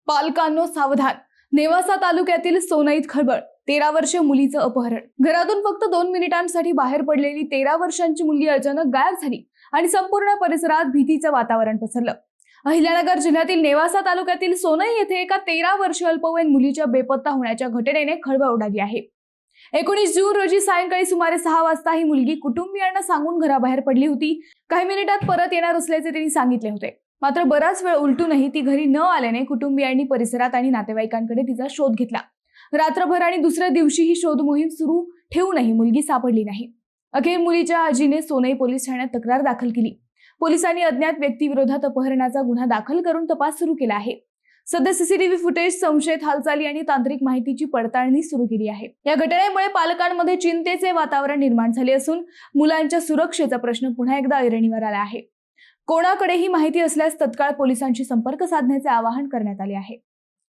पालकांनो सावधान. नेवासा तालुक्यातील सोनईत खळबळ. 13 वर्षीय मुलीचं अपहरण. घरातून फक्त 2 मिनिटांसाठी बाहेर पडलेली 13 वर्षांची मुलगी अचानक गायब झाली आणि संपूर्ण परिसरात भीतीचं वातावरण पसरलं. अहिल्यानगर जिल्ह्यातील नेवासा तालुक्यातील सोनई येथे एका 13 वर्षीय अल्पवयीन मुलीच्या बेपत्ता होण्याच्या घटनेने खळबळ उडाली आहे. 19 जून रोजी सायंकाळी सुमारे 6 वाजता ही मुलगी कुटुंबियांना सांगून घराबाहेर पडली होती. काही मिनिटात परत येणार असल्याचे तिने सांगितले होते. मात्र बराच वेळ उलटूनही ती घरी न आल्याने कुटुंबियांनी परिसरात आणि नातेवाईकांकडे तिचा शोध घेतला. रात्रभर आणि दुसऱ्या दिवशीही शोध मोहीम सुरू ठेवूनही मुलगी सापडली नाही. अखेर मुलीच्या आजीने सोनई पोलीस ठाण्यात तक्रार दाखल केली. पोलिसांनी अज्ञात व्यक्तीविरोधात अपहरणाचा गुन्हा दाखल करून तपास सुरू केला आहे. सध्या सीसीटीव्ही फुटेज, संशयित हालचाली आणि तांत्रिक माहितीची पडताळणी सुरू केली आहे. या घटनेमुळे पालकांमध्ये चिंतेचे वातावरण निर्माण झाले असून मुलांच्या सुरक्षेचा प्रश्न पुन्हा एकदा ऐरणीवर आला आहे. कोणाकडेही माहिती असल्यास तत्काळ पोलिसांशी संपर्क साधण्याचे आवाहन करण्यात आले आहे.